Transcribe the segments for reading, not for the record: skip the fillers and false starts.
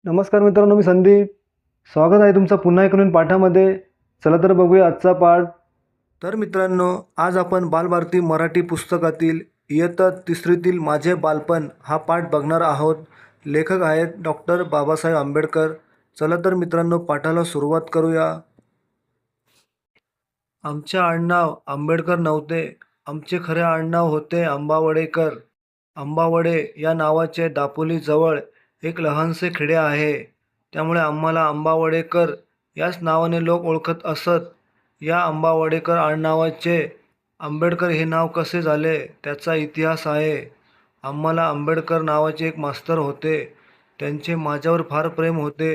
नमस्कार मित्रांनो, मी संदीप. स्वागत आहे तुमचं पुन्हा एक नवीन पाठामध्ये. चला तर बघूया आजचा पाठ. तर मित्रांनो, आज आपण बालभारती मराठी पुस्तकातील इयत्ता तिसरीतील माझे बालपण हा पाठ बघणार आहोत. लेखक आहेत डॉक्टर बाबासाहेब आंबेडकर. चला तर मित्रांनो, पाठाला सुरुवात करूया. आमचे आडनाव आंबेडकर नव्हते. आमचे खरे आडनाव होते आंबावडेकर. आंबावडे या नावाचे दापोलीजवळ एक लहानसे खेडे आहे. त्यामुळे आम्हाला आंबावडेकर याच नावाने लोक ओळखत असत. या आंबावडेकर आडनावाचे आंबेडकर हे नाव कसे झाले त्याचा इतिहास आहे. आम्हाला आंबेडकर नावाचे एक मास्तर होते. त्यांचे माझ्यावर फार प्रेम होते.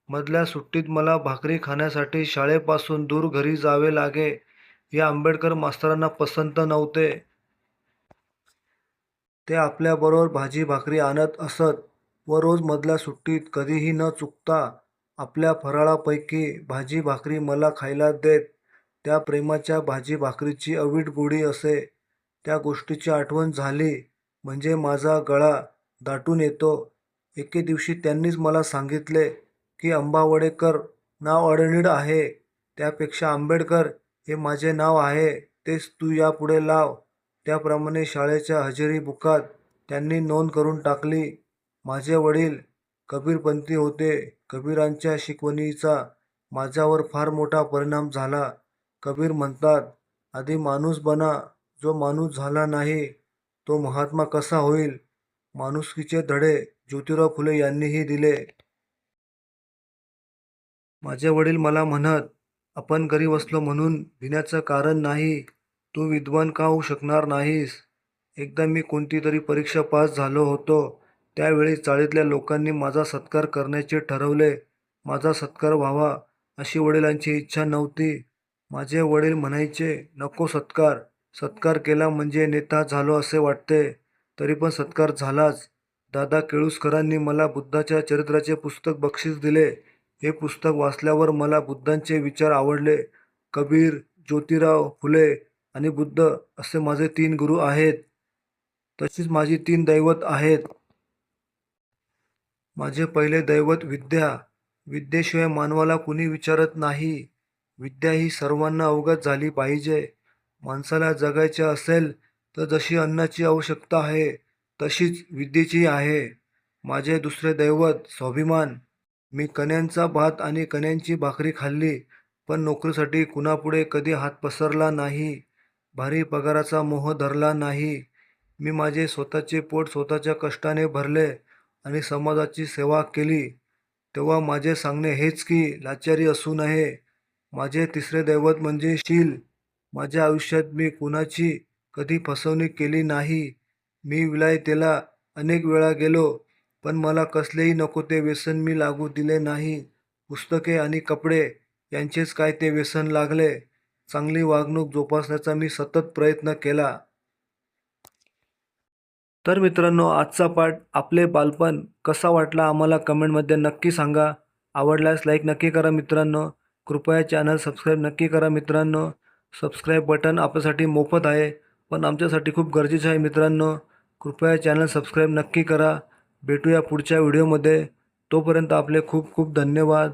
मधल्या सुट्टीत मला भाकरी खाण्यासाठी शाळेपासून दूर घरी जावे लागे. या आंबेडकर मास्तरांना पसंत नव्हते. ते आपल्याबरोबर भाजी भाकरी आणत असत व रोज मधल्या सुट्टीत कधीही न चुकता आपल्या फराळापैकी भाजी भाकरी मला खायला देत. त्या प्रेमाच्या भाजी भाकरीची अवीट गोडी असे. त्या गोष्टीची आठवण झाली म्हणजे माझा गळा दाटून येतो. एके दिवशी त्यांनीच मला सांगितले की अंबावडेकर नाव अडनिड आहे, त्यापेक्षा आंबेडकर हे माझे नाव आहे, तेच तू यापुढे लाव. त्याप्रमाणे शाळेच्या हजेरी बुकात त्यांनी नोंद करून टाकली. माझे वडील कबीरपंथी होते. कबीरांच्या शिकवणीचा माझ्यावर फार मोठा परिणाम झाला. कबीर म्हणतात, आधी माणूस बना. जो माणूस झाला नाही तो महात्मा कसा होईल? माणुसकीचे धडे ज्योतिराव फुले यांनीही दिले. माझे वडील मला म्हणत, आपण गरीब असलो म्हणून भिण्याचं कारण नाही. तू विद्वान का होऊ शकणार नाहीस? एकदा मी कोणतीतरी परीक्षा पास झालो होतो. त्यावेळी चाळीतल्या लोकांनी माझा सत्कार करण्याचे ठरवले. माझा सत्कार व्हावा अशी वडिलांची इच्छा नव्हती. माझे वडील म्हणायचे, नको सत्कार. सत्कार केला म्हणजे नेता झालो असे वाटते. तरी पण सत्कार झालाच. दादा केळुसकरांनी मला बुद्धाच्या चरित्राचे पुस्तक बक्षीस दिले. हे पुस्तक वाचल्यावर मला बुद्धांचे विचार आवडले. कबीर, ज्योतिराव फुले आणि बुद्ध असे माझे 3 गुरु आहेत. तशीच माझी 3 दैवत आहेत. माझे पहिले दैवत विद्या. विद्येशिवाय मानवाला कुणी विचारत नाही. विद्या ही सर्वांना अवगत झाली पाहिजे. माणसाला जगायचे असेल तर जशी अन्नाची आवश्यकता आहे तशीच विद्येची आहे. माझे दुसरे दैवत स्वाभिमान. मी कण्यांचा भात आणि कण्यांची भाकरी खाल्ली, पण नोकरीसाठी कुणापुढे कधी हात पसरला नाही. भारी पगाराचा मोह धरला नाही. मी माझे स्वतःचे पोट स्वतःच्या कष्टाने भरले आणि समाजाची सेवा केली. तेव्हा माझे सांगणे हेच की लाचारी असू नये. माझे तिसरे दैवत म्हणजे शील. माझ्या आयुष्यात मी कुणाची कधी फसवणूक केली नाही. मी विलायतेला अनेक वेळा गेलो, पण मला कसलेही नको ते व्यसन मी लागू दिले नाही. पुस्तके आणि कपडे यांचेच काय ते व्यसन लागले. चांगली वागणूक जोपासण्याचा मी सतत प्रयत्न केला. तर मित्रांनो, आजचा पाठ आपले बालपण कसा वाटला आम्हाला कमेंटमध्ये नक्की सांगा. आवडल्यास लाईक नक्की करा मित्रांनो. कृपया चॅनल सबस्क्राईब नक्की करा मित्रांनो. सबस्क्राईब बटन आपल्यासाठी मोफत आहे, पण आमच्यासाठी खूप गरजेचं आहे मित्रांनो. कृपया चॅनल सबस्क्राईब नक्की करा. भेटूया पुढच्या व्हिडिओमध्ये. तोपर्यंत आपले खूप खूप धन्यवाद.